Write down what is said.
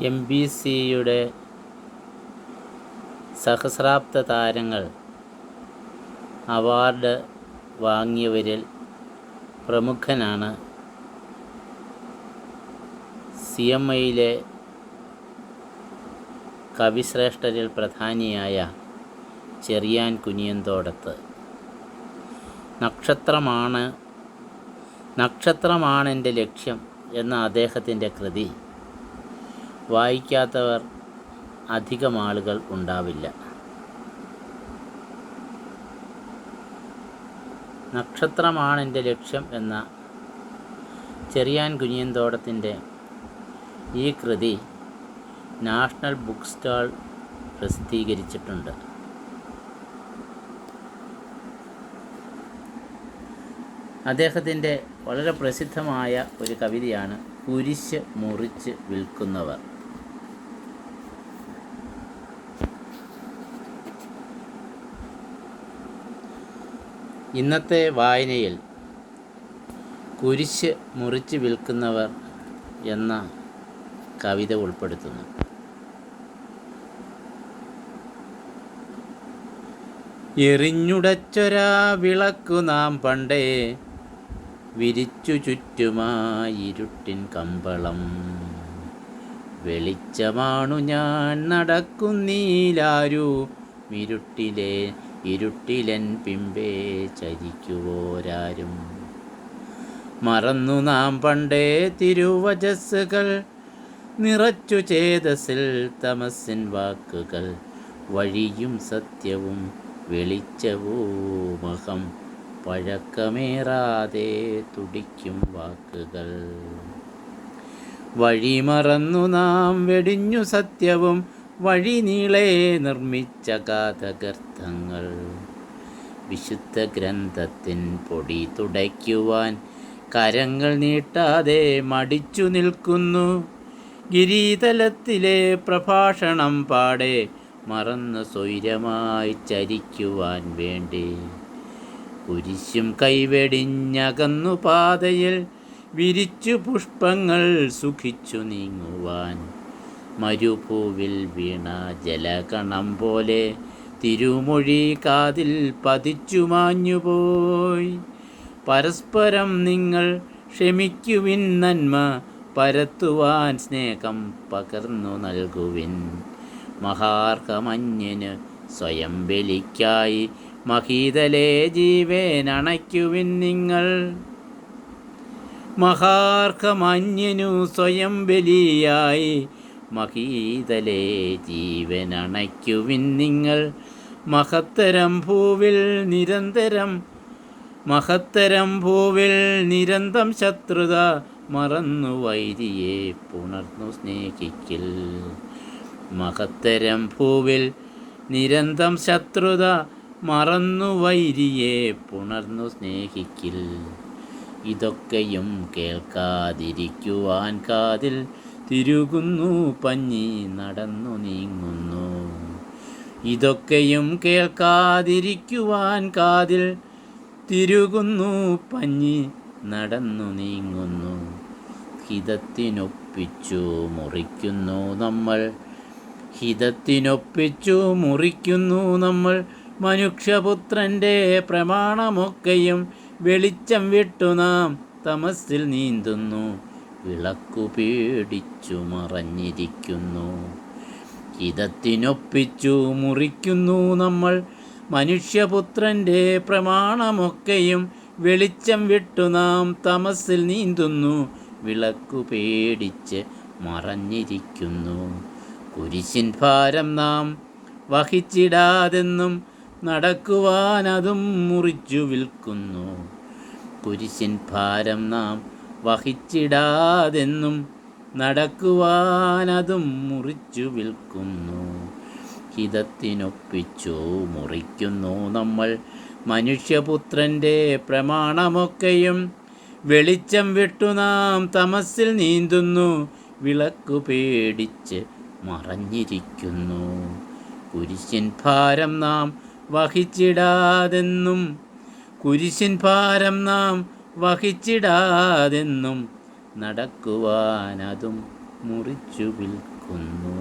MBCയുടെ സഹസ്രാബ്ദ താരങ്ങൾ അവാർഡ് വാങ്ങിയവരിൽ പ്രമുഖനാണ് CMIയിലെ കവിശ്രേഷ്ഠരിൽ പ്രധാനിയായ ചെറിയാൻ കുനിയന്തോടത്ത്. നക്ഷത്രമാണെൻ്റെ ലക്ഷ്യം എന്ന അദ്ദേഹത്തിൻ്റെ കൃതി വായിക്കാത്തവർ അധികം ആളുകൾ ഉണ്ടാവില്ല. നക്ഷത്രമാണെൻ്റെ ലക്ഷ്യം എന്ന ചെറിയാൻ കുനിയന്തോടത്തിൻ്റെ ഈ കൃതി നാഷണൽ ബുക്ക് സ്റ്റാൾ പ്രസിദ്ധീകരിച്ചിട്ടുണ്ട്. അദ്ദേഹത്തിൻ്റെ വളരെ പ്രസിദ്ധമായ ഒരു കവിതയാണ് കുരിശ് മുറിച്ച് വിൽക്കുന്നവർ. ഇന്നത്തെ വായനയിൽ കുരിശ് മുറിച്ച് വിൽക്കുന്നവർ എന്ന കവിത ഉൾപ്പെടുത്തുന്നു. എറിഞ്ഞുടച്ചൊരാ വിളക്കു നാം പണ്ടേ വിരിച്ചു ചുറ്റുമായിരുട്ടിൻ കമ്പളം. വെളിച്ചമാണു ഞാൻ നടക്കുന്നീലാരു ഇരുട്ടിലൻ പിമ്പേ ചരിക്കുവോരാരും. മറന്നു നാം പണ്ടേ തിരുവചസ്സുകൾ നിറച്ചു ചേതസിൽ തമസിൻ വാക്കുകൾ. വഴിയും സത്യവും വെളിച്ചവുമഹം പഴക്കമേറാതെ തുടിക്കും വാക്കുകൾ. വഴി മറന്നു നാം വെടിഞ്ഞു സത്യവും വഴി നീളെ നിർമ്മിച്ച ഗാഥഗർത്തങ്ങൾ. വിശുദ്ധ ഗ്രന്ഥത്തിൻ പൊടി തുടയ്ക്കുവാൻ കരങ്ങൾ നീട്ടാതെ മടിച്ചു നിൽക്കുന്നു. ഗിരിതലത്തിലെ പ്രഭാഷണം പാടെ മറന്ന് സ്വൈരമായി ചരിക്കുവാൻ വേണ്ടി. കുരിശും കൈവെടിഞ്ഞകന്നു പാതയിൽ വിരിച്ചു പുഷ്പങ്ങൾ സുഖിച്ചു നീങ്ങുവാൻ. മരുഭൂവിൽ വീണ ജലകണം പോലെ തിരുമൊഴി കാതിൽ പതിച്ചു മാഞ്ഞുപോയി. പരസ്പരം നിങ്ങൾ ക്ഷമിക്കുവിൻ, നന്മ പരത്തുവാൻ സ്നേഹം പകർന്നു നൽകുവിൻ. മഹാർഹമന്യന് സ്വയം ബലിക്കായി മഹീതലേ ജീവനണയ്ക്കുവിൻ നിങ്ങൾ. മഹാർഹമന്യനു സ്വയം ബലിയായി മഹീതലേ ജീവനണയ്ക്കുവിൻ നിങ്ങൾ. മഹത്തരം ഭൂവിൽ നിരന്തം ശത്രുത മറന്നു വൈരിയെ പുണർന്നു സ്നേഹിക്കിൽ. മഹത്തരം ഭൂവിൽ നിരന്തം ശത്രുത മറന്നു വൈരിയെ പുണർന്നു സ്നേഹിക്കിൽ. ഇതൊക്കെയും കേൾക്കാതിരിക്കുവാൻ കാതിൽ തിരുകുന്നു പഞ്ഞി നടന്നു നീങ്ങുന്നു. ഇതൊക്കെയും കേൾക്കാതിരിക്കുവാൻ കാതിൽ തിരുകുന്നു പഞ്ഞി നടന്നു നീങ്ങുന്നു. ഹിതത്തിനൊപ്പിച്ചു മുറിക്കുന്നു നമ്മൾ. മനുഷ്യപുത്രൻ്റെ പ്രമാണമൊക്കെയും വെളിച്ചം വിട്ടു നാം തമസിൽ നീന്തുന്നു. വിളക്കു പേടിച്ചു മറഞ്ഞിരിക്കുന്നു. ഹിതത്തിനൊപ്പിച്ചു മുറിക്കുന്നു നമ്മൾ. മനുഷ്യപുത്രൻ്റെ പ്രമാണമൊക്കെയും വെളിച്ചം വിട്ടു നാം തമസിൽ നീന്തുന്നു. വിളക്കു പേടിച്ച് മറഞ്ഞിരിക്കുന്നു. കുരിശിൻ ഭാരം നാം വഹിച്ചിടാതെന്നും നടക്കുവാനതും മുറിച്ചു വിൽക്കുന്നു. കുരിശിൻ ഭാരം നാം വഹിച്ചിടാതെന്നും നടക്കുവാനതും മുറിച്ചു വിൽക്കുന്നു. ഹിതത്തിനൊപ്പിച്ചു മുറിക്കുന്നു നമ്മൾ. മനുഷ്യപുത്രൻ്റെ പ്രമാണമൊക്കെയും വെളിച്ചം വിട്ടു നാം തമസിൽ നീന്തുന്നു. വിളക്കു പേടിച്ച് മറഞ്ഞിരിക്കുന്നു. കുരിശിൻ ഭാരം നാം വഹിച്ചിടാതെന്നും നടക്കുവാനതും മുറിച്ചു വിൽക്കുന്നു.